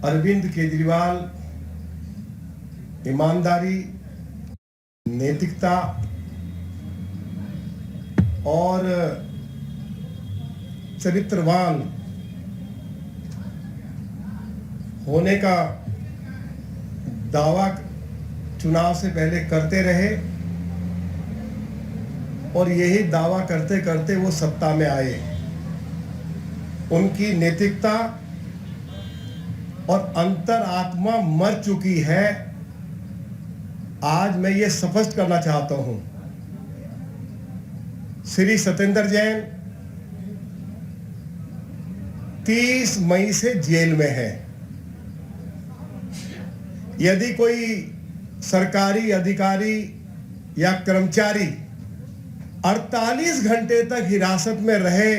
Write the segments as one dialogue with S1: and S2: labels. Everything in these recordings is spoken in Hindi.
S1: अरविंद केजरीवाल ईमानदारी, नैतिकता और चरित्रवान होने का दावा चुनाव से पहले करते रहे और यही दावा करते करते वो सत्ता में आए। उनकी नैतिकता और अंतरात्मा मर चुकी है। आज मैं ये स्पष्ट करना चाहता हूं, श्री सत्येंद्र जैन 30 मई से जेल में है। यदि कोई सरकारी अधिकारी या कर्मचारी 48 घंटे तक हिरासत में रहे,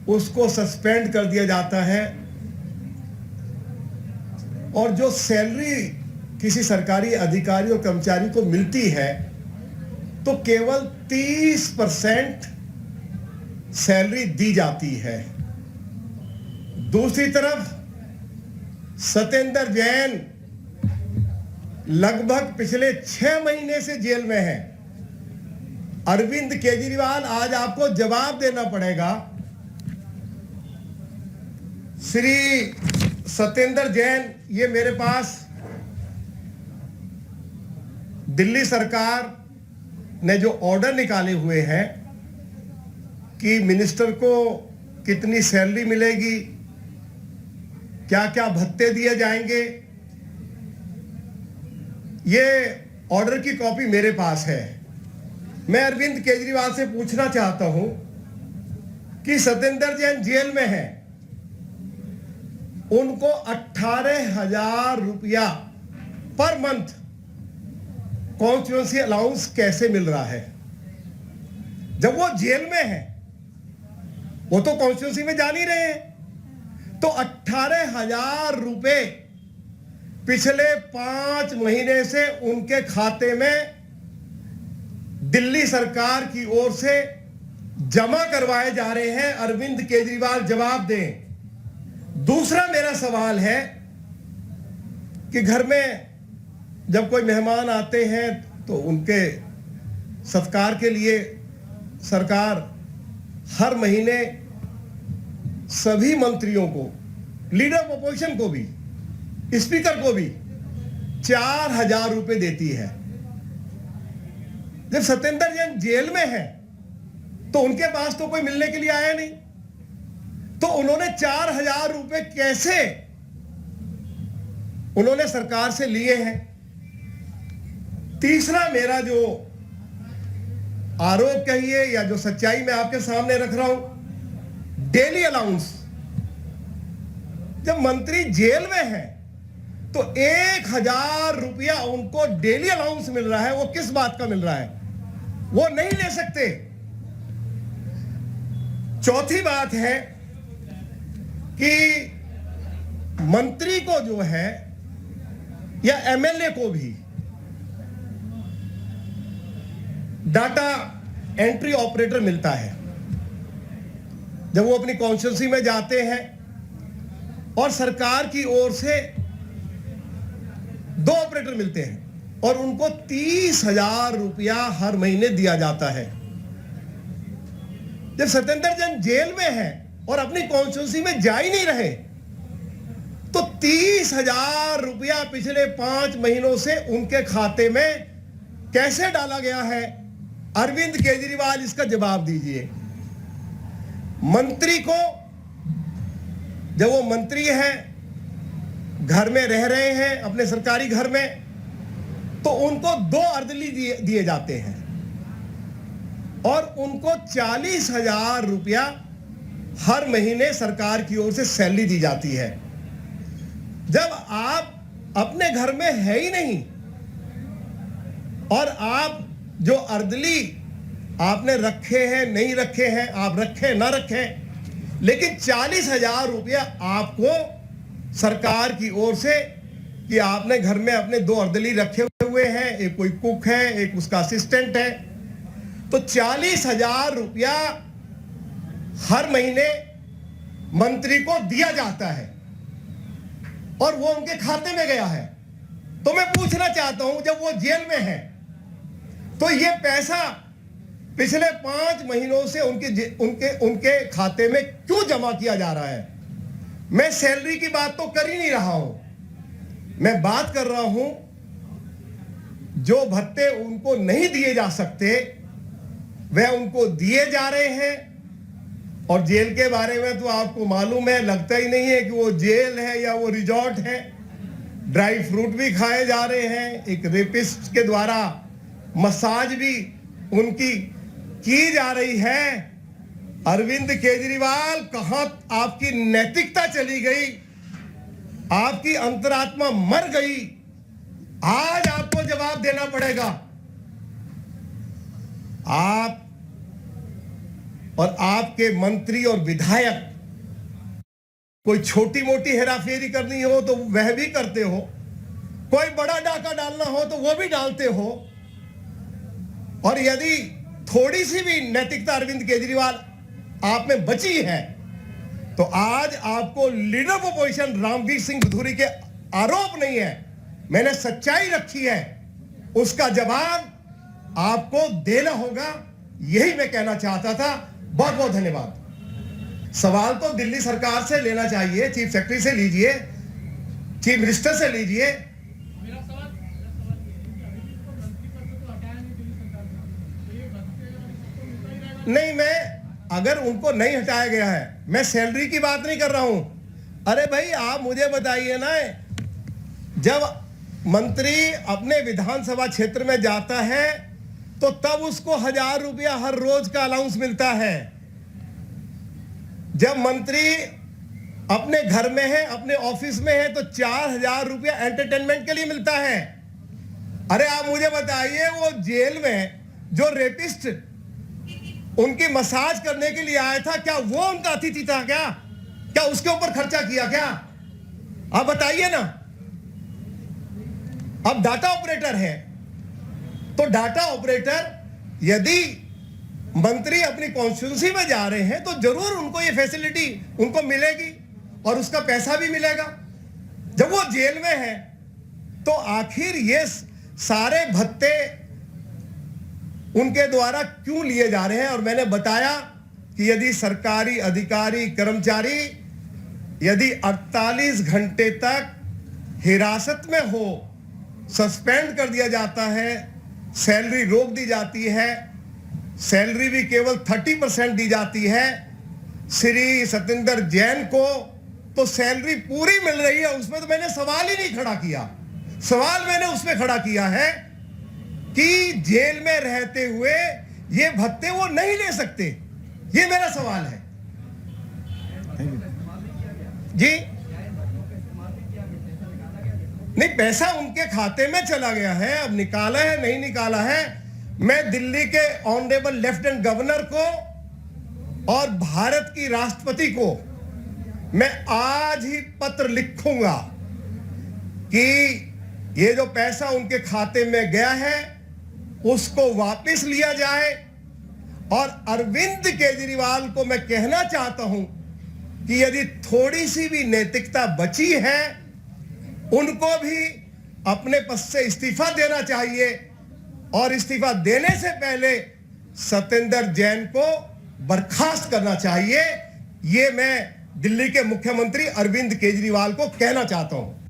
S1: उसको सस्पेंड कर दिया जाता है और जो सैलरी किसी सरकारी अधिकारी और कर्मचारी को मिलती है तो केवल 30% सैलरी दी जाती है। दूसरी तरफ सत्येंद्र जैन लगभग पिछले 6 महीने से जेल में है। अरविंद केजरीवाल, आज आपको जवाब देना पड़ेगा। श्री सत्येंद्र जैन, ये मेरे पास दिल्ली सरकार ने जो ऑर्डर निकाले हुए हैं कि मिनिस्टर को कितनी सैलरी मिलेगी, क्या क्या भत्ते दिए जाएंगे, ये ऑर्डर की कॉपी मेरे पास है। मैं अरविंद केजरीवाल से पूछना चाहता हूं कि सत्येंद्र जैन जेल में है, उनको 18,000 रुपया पर मंथ कॉन्स्टिट्यूएंसी अलाउंस कैसे मिल रहा है? जब वो जेल में है, वो तो कॉन्स्टिट्यूएंसी में जा नहीं रहे हैं, तो 18,000 रुपए पिछले 5 महीने से उनके खाते में दिल्ली सरकार की ओर से जमा करवाए जा रहे हैं। अरविंद केजरीवाल, जवाब दें। दूसरा मेरा सवाल है कि घर में जब कोई मेहमान आते हैं तो उनके सत्कार के लिए सरकार हर महीने सभी मंत्रियों को, लीडर ऑफ अपोजिशन को भी, स्पीकर को भी 4,000 रुपए देती है। जब सत्येंद्र जैन जेल में है तो उनके पास तो कोई मिलने के लिए आया नहीं, तो उन्होंने 4,000 रुपए कैसे उन्होंने सरकार से लिए हैं? तीसरा मेरा जो आरोप कहिए या जो सच्चाई मैं आपके सामने रख रहा हूं, डेली अलाउंस। जब मंत्री जेल में है तो 1,000 रुपया उनको डेली अलाउंस मिल रहा है। वो किस बात का मिल रहा है? वो नहीं ले सकते। चौथी बात है कि मंत्री को जो है या एमएलए को भी डाटा एंट्री ऑपरेटर मिलता है। जब वो अपनी कॉन्स्टिट्यूंसी में जाते हैं और सरकार की ओर से 2 ऑपरेटर मिलते हैं और उनको 30,000 रुपया हर महीने दिया जाता है। जब सत्येंद्र जैन जेल में है और अपनी कॉन्स्टिट्यूंसी में जा ही नहीं रहे, तो 30,000 रुपया पिछले 5 महीनों से उनके खाते में कैसे डाला गया है? अरविंद केजरीवाल, इसका जवाब दीजिए। मंत्री को, जब वो मंत्री हैं, घर में रह रहे हैं अपने सरकारी घर में, तो उनको 2 अर्दली दिए जाते हैं और उनको 40,000 रुपया हर महीने सरकार की ओर से सैलरी दी जाती है। जब आप अपने घर में है ही नहीं और आप जो अर्दली आपने रखे हैं, नहीं रखे हैं, आप रखें ना रखें, लेकिन 40,000 रुपया आपको सरकार की ओर से, कि आपने घर में अपने 2 अर्दली रखे हुए हैं, एक कोई कुक है, एक उसका असिस्टेंट है, तो 40,000 रुपया हर महीने मंत्री को दिया जाता है। और वो उनके खाते में गया है। तो मैं पूछना चाहता हूं, जब वो जेल में है तो ये पैसा पिछले 5 महीनों से उनके खाते में क्यों जमा किया जा रहा है? मैं सैलरी की बात तो कर ही नहीं रहा हूं, मैं बात कर रहा हूं जो भत्ते उनको नहीं दिए जा सकते वह उनको दिए जा रहे हैं। और जेल के बारे में तो आपको मालूम है, लगता ही नहीं है कि वो जेल है या वो रिजॉर्ट है। ड्राई फ्रूट भी खाए जा रहे हैं, एक रेपिस्ट के द्वारा मसाज भी उनकी की जा रही है। अरविंद केजरीवाल, कहां आपकी नैतिकता चली गई? आपकी अंतरात्मा मर गई। आज आपको जवाब देना पड़ेगा। आप और आपके मंत्री और विधायक कोई छोटी मोटी हेराफेरी करनी हो तो वह भी करते हो, कोई बड़ा डाका डालना हो तो वो भी डालते हो। और यदि थोड़ी सी भी नैतिकता अरविंद केजरीवाल आप में बची है तो आज आपको leader of opposition Ramveer Singh Bhadauria के आरोप नहीं है, मैंने सच्चाई रखी है, उसका जवाब आपको देना होगा। यही मैं कहना चाहता था। बहुत बहुत धन्यवाद। सवाल तो दिल्ली सरकार से लेना चाहिए, चीफ सेक्रेटरी से लीजिए, चीफ मिनिस्टर से लीजिए। नहीं, मैं अगर उनको नहीं हटाया गया है, मैं सैलरी की बात नहीं कर रहा हूं। अरे भाई, आप मुझे बताइए ना, जब मंत्री अपने विधानसभा क्षेत्र में जाता है तो तब उसको 1000 रुपया हर रोज का अलाउंस मिलता है। जब मंत्री अपने घर में है, अपने ऑफिस में है, तो 4000 रुपया एंटरटेनमेंट के लिए मिलता है। अरे आप मुझे बताइए, वो जेल में जो रेपिस्ट उनकी मसाज करने के लिए आया था, क्या वो उनका अतिथि था? क्या उसके ऊपर खर्चा किया क्या? आप बताइए ना। अब डाटा ऑपरेटर है तो डाटा ऑपरेटर, यदि मंत्री अपनी कॉन्स्टिट्यूंसी में जा रहे हैं तो जरूर उनको ये फैसिलिटी उनको मिलेगी और उसका पैसा भी मिलेगा। जब वो जेल में है तो आखिर ये सारे भत्ते उनके द्वारा क्यों लिए जा रहे हैं? और मैंने बताया कि यदि सरकारी अधिकारी कर्मचारी यदि 48 घंटे तक हिरासत में हो, सस्पेंड कर दिया जाता है, सैलरी रोक दी जाती है, सैलरी भी केवल 30% दी जाती है। श्री सत्येंद्र जैन को तो सैलरी पूरी मिल रही है, उसमें तो मैंने सवाल ही नहीं खड़ा किया। सवाल मैंने उसमें खड़ा किया है कि जेल में रहते हुए ये भत्ते वो नहीं ले सकते, ये मेरा सवाल है जी। नहीं, पैसा उनके खाते में चला गया है, अब निकाला है नहीं निकाला है। मैं दिल्ली के ऑनरेबल लेफ्टिनेंट गवर्नर को और भारत की राष्ट्रपति को मैं आज ही पत्र लिखूंगा कि ये जो पैसा उनके खाते में गया है उसको वापस लिया जाए। और अरविंद केजरीवाल को मैं कहना चाहता हूं कि यदि थोड़ी सी भी नैतिकता बची है, उनको भी अपने पद से इस्तीफा देना चाहिए और इस्तीफा देने से पहले सत्येंद्र जैन को बर्खास्त करना चाहिए। ये मैं दिल्ली के मुख्यमंत्री अरविंद केजरीवाल को कहना चाहता हूं।